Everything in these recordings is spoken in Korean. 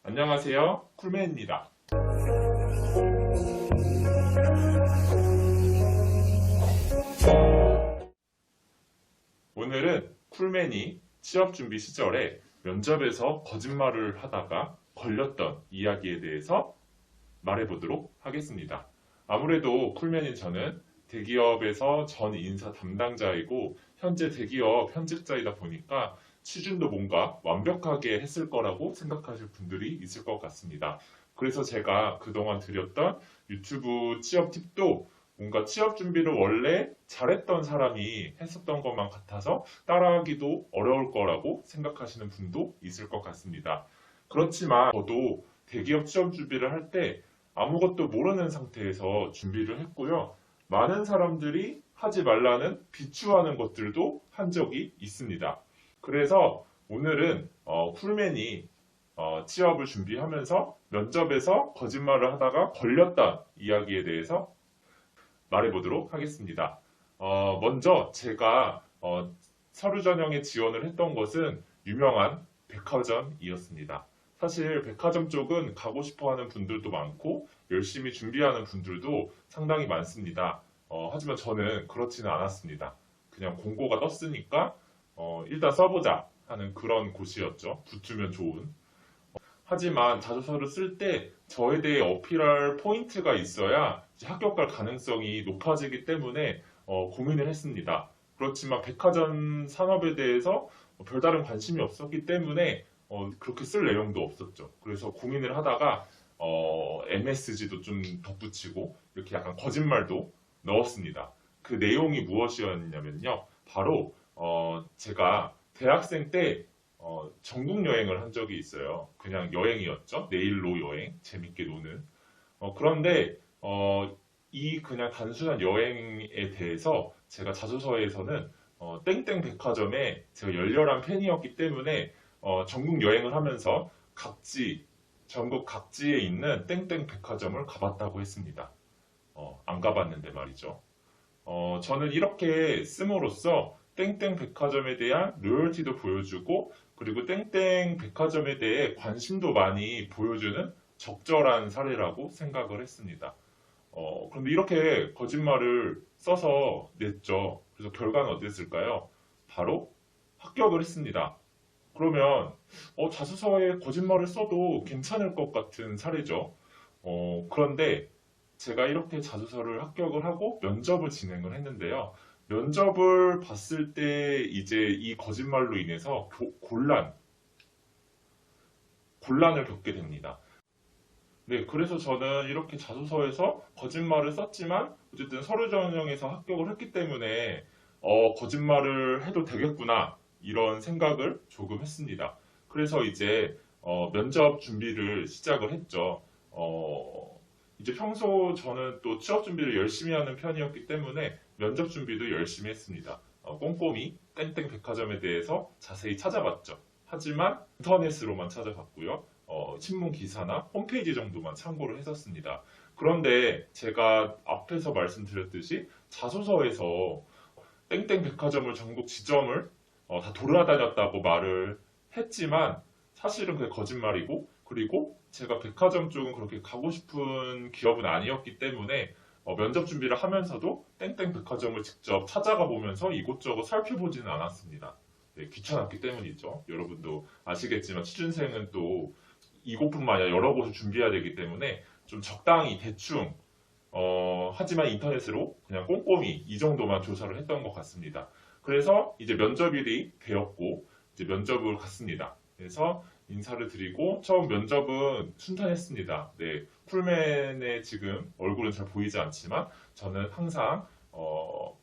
안녕하세요, 쿨맨입니다. 오늘은 쿨맨이 취업준비 시절에 면접에서 거짓말을 하다가 걸렸던 이야기에 대해서 말해보도록 하겠습니다. 아무래도 쿨맨인 저는 대기업에서 전 인사 담당자이고 현재 대기업 현직자이다 보니까 취준도 뭔가 완벽하게 했을 거라고 생각하실 분들이 있을 것 같습니다. 그래서 제가 그동안 드렸던 유튜브 취업 팁도 뭔가 취업 준비를 원래 잘했던 사람이 했었던 것만 같아서 따라하기도 어려울 거라고 생각하시는 분도 있을 것 같습니다. 그렇지만 저도 대기업 취업 준비를 할 때 아무것도 모르는 상태에서 준비를 했고요. 많은 사람들이 하지 말라는 비추하는 것들도 한 적이 있습니다. 그래서 오늘은 쿨맨이 취업을 준비하면서 면접에서 거짓말을 하다가 걸렸던 이야기에 대해서 말해보도록 하겠습니다. 먼저 제가 서류 전형에 지원을 했던 것은 유명한 백화점이었습니다. 사실 백화점 쪽은 가고 싶어 하는 분들도 많고 열심히 준비하는 분들도 상당히 많습니다. 하지만 저는 그렇지는 않았습니다. 그냥 공고가 떴으니까 일단 써보자 하는 그런 곳이었죠. 붙으면 좋은. 하지만 자소서를 쓸 때 저에 대해 어필할 포인트가 있어야 이제 합격할 가능성이 높아지기 때문에 고민을 했습니다. 그렇지만 백화점 산업에 대해서 별다른 관심이 없었기 때문에 그렇게 쓸 내용도 없었죠. 그래서 고민을 하다가 MSG도 좀 덧붙이고 이렇게 약간 거짓말도 넣었습니다. 그 내용이 무엇이었냐면요. 바로 제가 대학생 때 전국 여행을 한 적이 있어요. 그냥 여행이었죠. 내일로 여행, 재밌게 노는. 그런데 이 그냥 단순한 여행에 대해서 제가 자소서에서는 땡땡 백화점에 제가 열렬한 팬이었기 때문에 전국 여행을 하면서 전국 각지에 있는 땡땡 백화점을 가봤다고 했습니다. 안 가봤는데 말이죠. 저는 이렇게 씀으로써 땡땡 백화점에 대한 로열티도 보여주고 그리고 땡땡 백화점에 대해 관심도 많이 보여주는 적절한 사례라고 생각을 했습니다. 그런데 이렇게 거짓말을 써서 냈죠. 그래서 결과는 어땠을까요? 바로 합격을 했습니다. 그러면 자소서에 거짓말을 써도 괜찮을 것 같은 사례죠. 그런데 제가 이렇게 자소서를 합격을 하고 면접을 진행을 했는데요. 면접을 봤을 때 이제 이 거짓말로 인해서 곤란을 겪게 됩니다. 네, 그래서 저는 이렇게 자소서에서 거짓말을 썼지만 어쨌든 서류 전형에서 합격을 했기 때문에 거짓말을 해도 되겠구나 이런 생각을 조금 했습니다. 그래서 이제 면접 준비를 시작을 했죠. 이제 평소 저는 또 취업 준비를 열심히 하는 편이었기 때문에 면접 준비도 열심히 했습니다. 꼼꼼히 땡땡 백화점에 대해서 자세히 찾아봤죠. 하지만 인터넷으로만 찾아봤고요. 신문 기사나 홈페이지 정도만 참고를 했었습니다. 그런데 제가 앞에서 말씀드렸듯이 자소서에서 땡땡 백화점을 전국 지점을 다 돌아다녔다고 말을 했지만 사실은 그게 거짓말이고 그리고 제가 백화점 쪽은 그렇게 가고 싶은 기업은 아니었기 때문에 면접 준비를 하면서도 땡땡 백화점을 직접 찾아가 보면서 이곳저곳 살펴보지는 않았습니다. 네, 귀찮았기 때문이죠. 여러분도 아시겠지만 취준생은 또 이곳뿐만 아니라 여러 곳을 준비해야 되기 때문에 좀 적당히 대충 하지만 인터넷으로 그냥 꼼꼼히 이 정도만 조사를 했던 것 같습니다. 그래서 이제 면접일이 되었고 이제 면접을 갔습니다. 그래서 인사를 드리고 처음 면접은 순탄했습니다. 네, 쿨맨의 지금 얼굴은 잘 보이지 않지만 저는 항상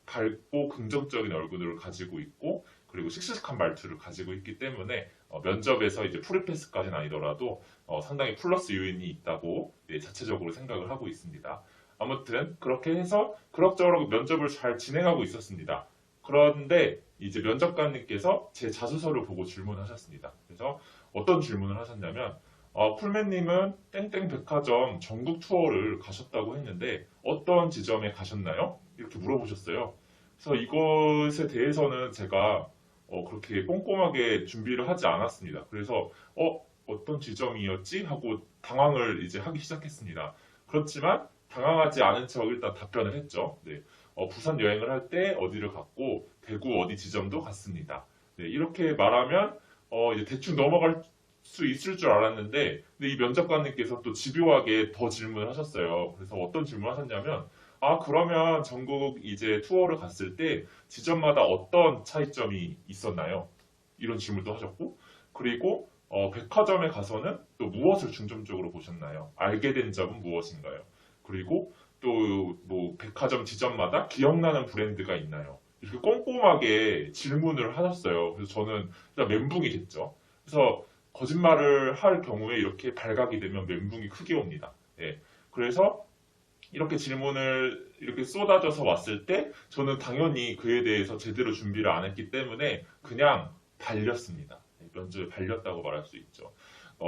밝고 긍정적인 얼굴을 가지고 있고 그리고 씩씩한 말투를 가지고 있기 때문에 면접에서 이제 프리패스까지는 아니더라도 상당히 플러스 요인이 있다고 네, 자체적으로 생각을 하고 있습니다. 아무튼 그렇게 해서 그럭저럭 면접을 잘 진행하고 있었습니다. 그런데 이제 면접관님께서 제 자소서를 보고 질문하셨습니다. 그래서 어떤 질문을 하셨냐면 쿨맨님은 땡땡 백화점 전국 투어를 가셨다고 했는데 어떤 지점에 가셨나요? 이렇게 물어보셨어요. 그래서 이것에 대해서는 제가 그렇게 꼼꼼하게 준비를 하지 않았습니다. 그래서 어떤 지점이었지? 하고 당황을 이제 하기 시작했습니다. 그렇지만 당황하지 않은 척 일단 답변을 했죠. 네. 부산 여행을 할 때 어디를 갔고 대구 어디 지점도 갔습니다. 네, 이렇게 말하면 이제 대충 넘어갈 수 있을 줄 알았는데, 근데 이 면접관님께서 또 집요하게 더 질문을 하셨어요. 그래서 어떤 질문을 하셨냐면, 아, 그러면 전국 이제 투어를 갔을 때 지점마다 어떤 차이점이 있었나요? 이런 질문도 하셨고, 그리고 백화점에 가서는 또 무엇을 중점적으로 보셨나요? 알게 된 점은 무엇인가요? 그리고 또 뭐 백화점 지점마다 기억나는 브랜드가 있나요? 이렇게 꼼꼼하게 질문을 하셨어요. 그래서 저는 일단 멘붕이 됐죠. 그래서 거짓말을 할 경우에 이렇게 발각이 되면 멘붕이 크게 옵니다. 예. 그래서 이렇게 질문을 이렇게 쏟아져서 왔을 때 저는 당연히 그에 대해서 제대로 준비를 안 했기 때문에 그냥 발렸습니다. 면접에 발렸다고 말할 수 있죠.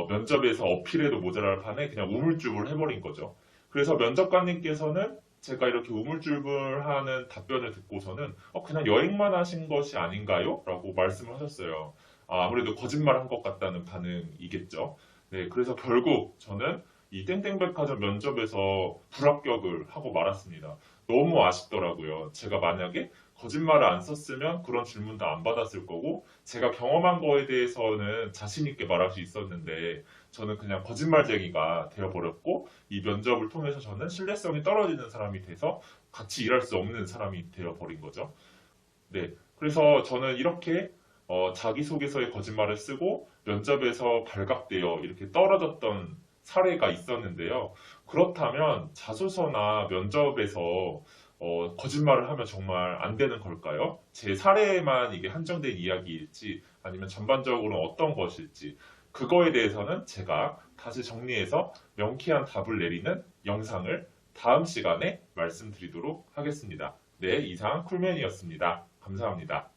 면접에서 어필해도 모자랄 판에 그냥 우물쭈물 해버린 거죠. 그래서 면접관님께서는 제가 이렇게 우물쭈물하는 답변을 듣고서는 그냥 여행만 하신 것이 아닌가요? 라고 말씀을 하셨어요. 아무래도 거짓말 한 것 같다는 반응이겠죠. 네, 그래서 결국 저는 이 땡땡백화점 면접에서 불합격을 하고 말았습니다. 너무 아쉽더라고요. 제가 만약에 거짓말을 안 썼으면 그런 질문도 안 받았을 거고, 제가 경험한 거에 대해서는 자신 있게 말할 수 있었는데, 저는 그냥 거짓말쟁이가 되어버렸고, 이 면접을 통해서 저는 신뢰성이 떨어지는 사람이 돼서 같이 일할 수 없는 사람이 되어버린 거죠. 네. 그래서 저는 이렇게 자기소개서에 거짓말을 쓰고 면접에서 발각되어 이렇게 떨어졌던 사례가 있었는데요. 그렇다면 자소서나 면접에서 거짓말을 하면 정말 안 되는 걸까요? 제 사례에만 이게 한정된 이야기일지 아니면 전반적으로 어떤 것일지 그거에 대해서는 제가 다시 정리해서 명쾌한 답을 내리는 영상을 다음 시간에 말씀드리도록 하겠습니다. 네, 이상 쿨맨이었습니다. 감사합니다.